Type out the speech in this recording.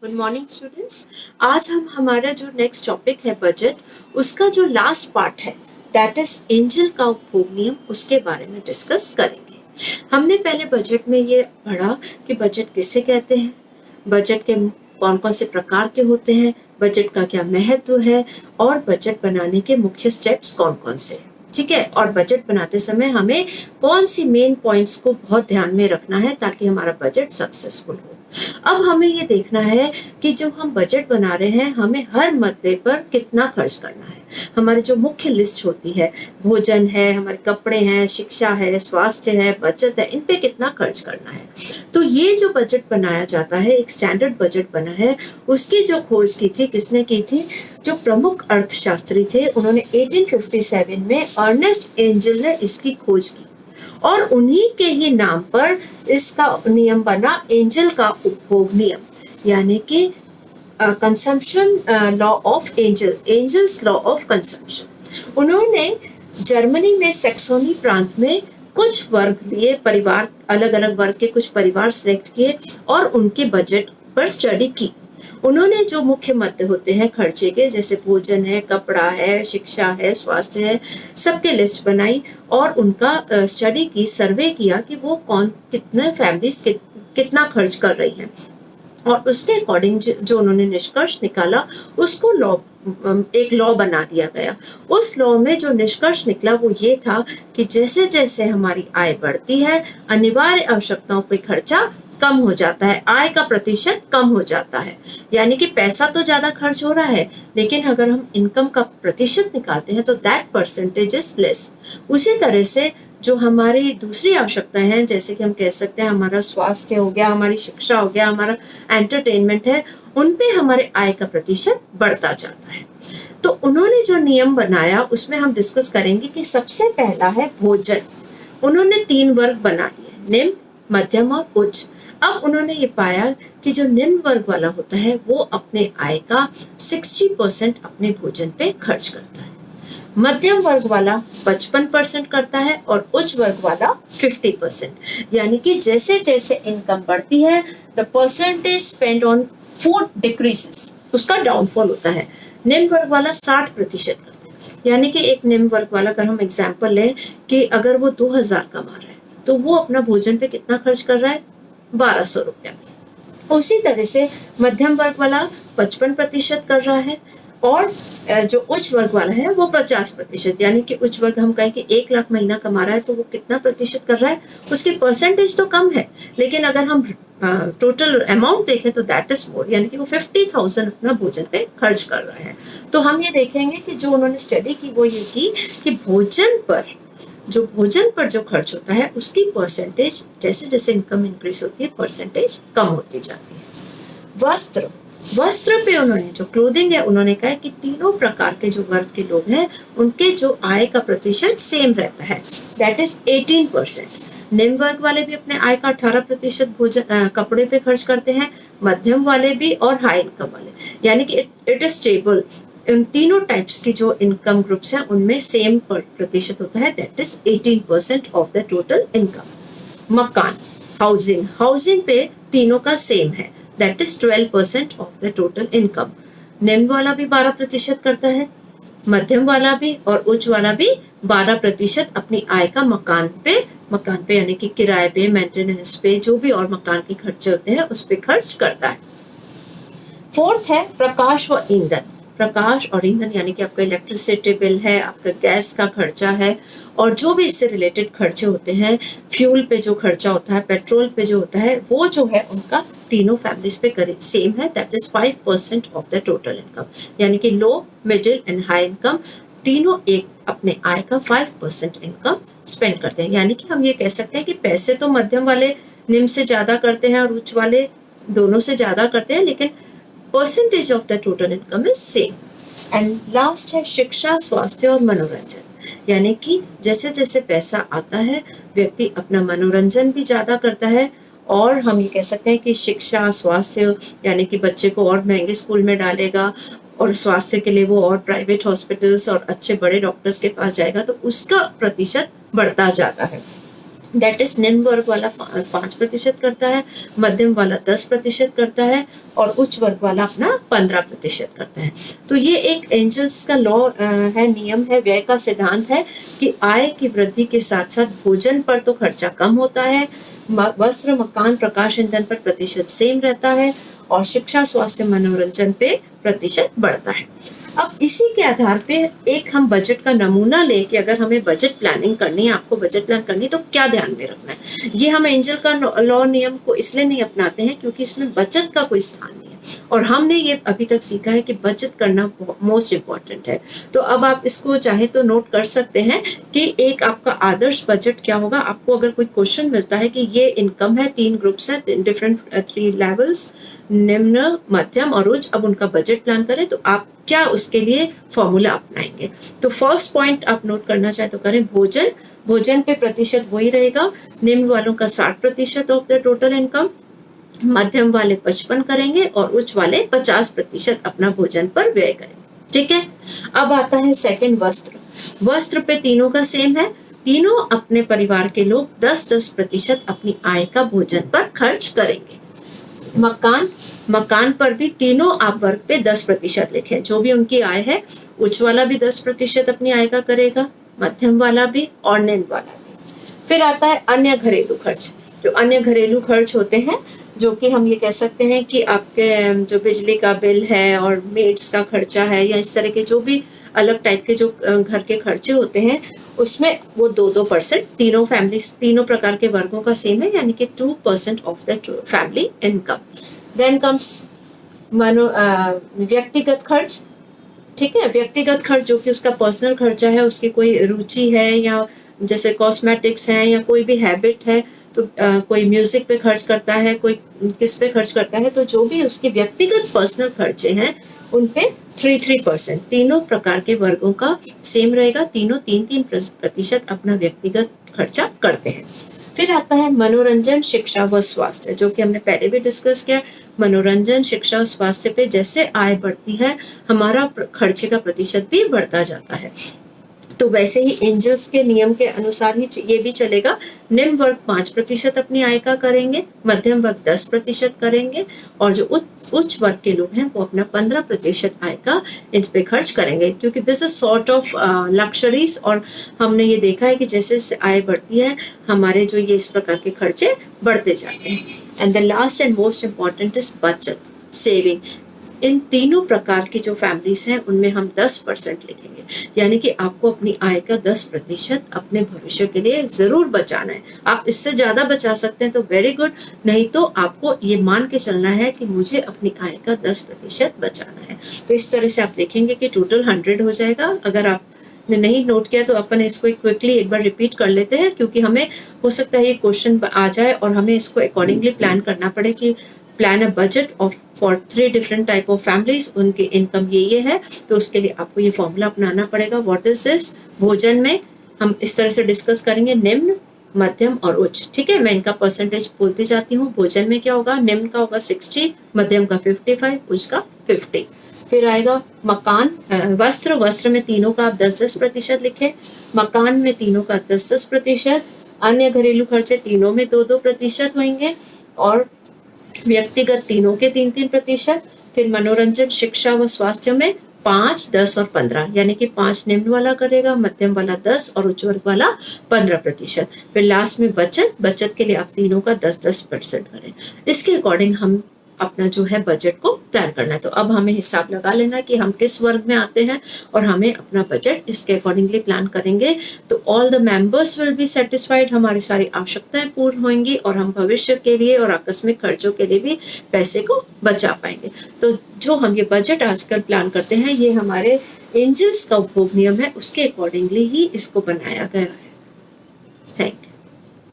Good morning students. आज हम हमारा जो नेक्स्ट टॉपिक है बजट, उसका जो लास्ट पार्ट है दैट इज एंजल का उपभोग नियम, उसके बारे में डिस्कस करेंगे। हमने पहले बजट में ये पढ़ा कि बजट किसे कहते हैं, बजट के कौन कौन से प्रकार के होते हैं, बजट का क्या महत्व है और बजट बनाने के मुख्य स्टेप्स कौन कौन से हैं। ठीक है, और बजट बनाते समय हमें कौन सी मेन पॉइंट्स को बहुत ध्यान में रखना है ताकि हमारा बजट सक्सेसफुल हो। अब हमें ये देखना है कि जब हम बजट बना रहे हैं हमें हर मद्दे पर कितना खर्च करना है। हमारी जो मुख्य लिस्ट होती है, भोजन है, हमारे कपड़े हैं, शिक्षा है, स्वास्थ्य है, बचत है, इन पे कितना खर्च करना है। तो ये जो बजट बनाया जाता है, एक स्टैंडर्ड बजट बना है, उसकी जो खोज की थी किसने की थी? जो प्रमुख अर्थशास्त्री थे, उन्होंने 1857 में अर्नेस्ट एंजल ने इसकी खोज की और उन्हीं के ही नाम पर इसका नियम बना एंजल का उपभोग नियम, यानी कि consumption law of Engel's law of consumption. उन्होंने जर्मनी में सैक्सोनी प्रांत में कुछ वर्ग दिए, परिवार, अलग अलग वर्ग के कुछ परिवार सिलेक्ट किए और उनके बजट पर स्टडी की। उन्होंने जो मुख्य मद्दे होते हैं खर्चे के, जैसे भोजन है, कपड़ा है, शिक्षा है, स्वास्थ्य है, सबके लिस्ट बनाई और उनका स्टडी की, सर्वे किया कि वो कौन कितने फैमिलीज कितना खर्च कर रही हैं और उसके अकॉर्डिंग जो उन्होंने निष्कर्ष निकाला उसको एक लॉ बना दिया गया। उस लॉ में जो निष्कर्ष निकला वो ये था कि जैसे जैसे हमारी आय बढ़ती है अनिवार्य आवश्यकताओं पर खर्चा कम हो जाता है, आय का प्रतिशत कम हो जाता है। यानी कि पैसा तो ज्यादा खर्च हो रहा है लेकिन अगर हम इनकम का प्रतिशत निकालते हैं तो दैट परसेंटेज इज लेस। उसी तरह से जो हमारी दूसरी आवश्यकताएं हैं, जैसे कि हम कह सकते हैं हमारा स्वास्थ्य हो गया, हमारी शिक्षा हो गया, हमारा एंटरटेनमेंट है, उन पे हमारे आय का प्रतिशत बढ़ता जाता है। तो उन्होंने जो नियम बनाया उसमें हम डिस्कस करेंगे कि सबसे पहला है भोजन। उन्होंने 3 वर्ग बना दिए, निम्न, मध्यम और उच्च। अब उन्होंने ये पाया कि जो निम्न वर्ग वाला होता है वो अपने आय का 60% अपने भोजन पे खर्च करता है, मध्यम वर्ग वाला 55% करता है और उच्च वर्ग वाला 50%। यानी कि जैसे जैसे इनकम बढ़ती है the percentage spend on food decreases, उसका डाउनफॉल होता है। निम्न वर्ग वाला 60% करता है, यानी कि एक निम्न वर्ग वाला, अगर हम एग्जाम्पल लें कि अगर वो 2000 कमा रहा है तो वो अपना भोजन पे कितना खर्च कर रहा है? 1200 रुपया। उसी तरह से मध्यम वर्ग वाला 55% कर रहा है और जो उच्च वर्ग वाला है वो 50%। यानी कि उच्च वर्ग हम कहें कि 1 लाख महीना कमा रहा है तो वो कितना प्रतिशत कर रहा है? उसकी परसेंटेज तो कम है लेकिन अगर हम टोटल अमाउंट देखें तो दैट इज मोर, यानी कि वो 50,000 अपना भोजन पे खर्च कर रहा है। तो हम ये देखेंगे कि जो उन्होंने स्टडी की वो ये की कि भोजन पर जो खर्च होता है उसकी परसेंटेज जैसे जैसे इनकम इंक्रीज होती है परसेंटेज कम होती जाती है। वस्त्र पे उन्होंने जो क्लोथिंग है उन्होंने कहा कि तीनों प्रकार के जो वर्ग के लोग हैं उनके जो आय का प्रतिशत सेम रहता है, दैट इज 18%। निम्न वर्ग वाले भी अपने आय का 18% भोजन कपड़े पे खर्च करते हैं, मध्यम वाले भी और हाई इनकम वाले, यानी कि इट इज स्टेबल। इन तीनों टाइप्स की जो इनकम ग्रुप्स हैं उनमें सेम प्रतिशत होता है, that is 18% of the total income. मकान, हाउसिंग पे तीनों का सेम है, that is 12% of the total income. निम्न वाला भी 12% करता है, मध्यम वाला भी और उच्च वाला भी 12% अपनी आय का मकान पे यानी कि किराए पे, मेंटेनेंस पे, जो भी और मकान के खर्चे होते हैं उस पे खर्च करता है। 4th है प्रकाश व ईंधन। प्रकाश और ईंधन यानी कि आपका इलेक्ट्रिसिटी बिल है, आपका गैस का खर्चा है और जो भी इससे रिलेटेड खर्चे होते हैं, फ्यूल पे जो खर्चा होता है, पेट्रोल पे जो होता है, वो जो है उनका तीनों फैमिलीज पे करीब सेम है, that is 5% of the total income. यानी कि लो, मिडिल एंड हाई इनकम तीनों एक अपने आय का 5% इनकम स्पेंड करते हैं। यानी कि हम ये कह सकते हैं कि पैसे तो मध्यम वाले निम्न से ज्यादा करते हैं और उच्च वाले दोनों से ज्यादा करते हैं, लेकिन percentage of the total income is same. And last है शिक्षा, स्वास्थ्य और मनोरंजन। यानी कि जैसे जैसे पैसा आता है व्यक्ति अपना मनोरंजन भी ज्यादा करता है और हम ये कह सकते हैं कि शिक्षा, स्वास्थ्य यानी कि बच्चे को और महंगे स्कूल में डालेगा और स्वास्थ्य के लिए वो और प्राइवेट हॉस्पिटल्स और अच्छे बड़े डॉक्टर्स के पास जाएगा तो उसका प्रतिशत बढ़ता जाता है। दैट इज निम्न वर्ग वाला 5% करता है, मध्यम वाला 10% करता है और उच्च वर्ग वाला अपना 15% करता है। तो ये एक एंजल्स का लॉ है, नियम है, व्यय का सिद्धांत है कि आय की वृद्धि के साथ साथ भोजन पर तो खर्चा कम होता है, वस्त्र, मकान, प्रकाश, ईंधन पर प्रतिशत सेम रहता है और शिक्षा, स्वास्थ्य, मनोरंजन पे प्रतिशत बढ़ता है। अब इसी के आधार पे एक हम बजट का नमूना ले कि अगर हमें बजट प्लानिंग करनी है, आपको बजट प्लान करनी है तो क्या ध्यान में रखना है। ये हम एंजल का लॉ नियम को इसलिए नहीं अपनाते हैं क्योंकि इसमें बचत का कोई स्थान नहीं है और हमने ये अभी तक सीखा है कि बचत करना मोस्ट इम्पॉर्टेंट है। तो अब आप इसको चाहे तो नोट कर सकते हैं कि एक आपका आदर्श बजट क्या होगा। आपको अगर कोई क्वेश्चन मिलता है कि ये इनकम है, 3 ग्रुप्स है, डिफरेंट 3 लेवल्स, निम्न, मध्यम और उच्च, अब उनका बजट प्लान करें तो आप क्या उसके लिए फॉर्मूला अपनाएंगे। तो फर्स्ट पॉइंट आप नोट करना चाहे तो करें, भोजन, भोजन पे प्रतिशत वही रहेगा, निम्न वालों का 60% ऑफ द टोटल इनकम, मध्यम वाले 55 करेंगे और उच्च वाले 50% अपना भोजन पर व्यय करेंगे। ठीक है, अब आता है सेकंड, वस्त्र। वस्त्र पे तीनों का सेम है, तीनों अपने परिवार के लोग 10-10% अपनी आय का भोजन पर खर्च करेंगे। मकान, मकान पर भी तीनों आप वर्ग पे 10% लिखे, जो भी उनकी आय है, उच्च वाला भी 10% अपनी आय का करेगा, मध्यम वाला भी और निम्न वाला भी। फिर आता है अन्य घरेलू खर्च। जो अन्य घरेलू खर्च होते हैं, जो कि हम ये कह सकते हैं कि आपके जो बिजली का बिल है और मेड्स का खर्चा है या इस तरह के जो भी अलग टाइप के जो घर के खर्चे होते हैं, उसमें वो 2-2% तीनों फैमिलीज, तीनों प्रकार के वर्गों का सेम है, यानी कि 2% of the family income. Then comes व्यक्तिगत खर्च। ठीक है, व्यक्तिगत खर्च जो कि उसका पर्सनल खर्चा है, उसकी कोई रुचि है या जैसे कॉस्मेटिक्स है या कोई भी हैबिट है, तो कोई म्यूजिक पे खर्च करता है, कोई किस पे खर्च करता है, तो जो भी उसके व्यक्तिगत पर्सनल खर्चे हैं उन पे 3-3% तीनों प्रकार के वर्गों का सेम रहेगा, तीनों 3-3% अपना व्यक्तिगत खर्चा करते हैं। फिर आता है मनोरंजन, शिक्षा व स्वास्थ्य, जो कि हमने पहले भी डिस्कस किया। मनोरंजन, शिक्षा और स्वास्थ्य पे जैसे आय बढ़ती है, हमारा खर्चे का प्रतिशत भी बढ़ता जाता है। तो वैसे ही एंजल्स के नियम के अनुसार ही ये भी चलेगा। निम्न वर्ग 5% अपनी आय का करेंगे, मध्यम वर्ग 10% करेंगे और जो उच्च वर्ग के लोग हैं वो अपना 15% आय का इन पे खर्च करेंगे, क्योंकि दिस इज सॉर्ट ऑफ लक्जरीज। और हमने ये देखा है कि जैसे जैसे आय बढ़ती है, हमारे जो ये इस प्रकार के खर्चे बढ़ते जाते हैं। And the last and most important is बचत, सेविंग। इन तीनों प्रकार की जो फैमिलीज हैं उनमें हम 10% लिखेंगे, यानी कि आपको अपनी आय का 10% अपने भविष्य के लिए जरूर बचाना है। आप इससे ज्यादा बचा सकते हैं तो वेरी गुड, नहीं तो आपको ये मान के चलना है कि मुझे अपनी आय का 10% बचाना है। तो इस तरह से आप देखेंगे कि टोटल 100 हो जाएगा। अगर आप ने नहीं नोट किया तो अपन इसको क्विकली एक बार रिपीट कर लेते हैं, क्योंकि हमें हो सकता है ये क्वेश्चन आ जाए और हमें इसको अकॉर्डिंगली प्लान करना पड़े कि plan a budget of for 3 different type of families, उनकी इनकम ये है, तो उसके लिए आपको ये फॉर्मूला अपनाना पड़ेगा। What is this? भोजन में हम इस तरह से डिस्कस करेंगे, निम्न, मध्यम और उच्च। ठीक है, मैं इनका परसेंटेज बोलती जाती हूँ। भोजन में क्या होगा? निम्न का होगा 60, मध्यम का 55, उच्च का 50। फिर आएगा मकान, वस्त्र, वस्त्र में तीनों का आप 10-10% लिखे, मकान में तीनों का 10-10%, अन्य घरेलू खर्चे तीनों में 2-2% होंगे और व्यक्तिगत तीनों के 3-3%। फिर मनोरंजन, शिक्षा व स्वास्थ्य में 5, 10 और 15, यानी कि 5 निम्न वाला करेगा, मध्यम वाला 10 और उच्च वर्ग वाला 15%। फिर लास्ट में बचत, बचत के लिए आप तीनों का 10-10% करें। इसके अकॉर्डिंग हम अपना जो है बजट को प्लान करना है। तो अब हमें हिसाब लगा लेना कि हम किस वर्ग में आते हैं और हमें अपना बजट इसके अकॉर्डिंगली प्लान करेंगे तो all the members will be satisfied, हमारी सारी आवश्यकताएं पूर्ण होंगी और हम भविष्य के लिए और आकस्मिक खर्चों के लिए भी पैसे को बचा पाएंगे। तो जो हम ये बजट आजकल प्लान करते हैं, ये हमारे एंजल्स का उपभोग नियम है, उसके अकॉर्डिंगली ही इसको बनाया गया है। Thank you.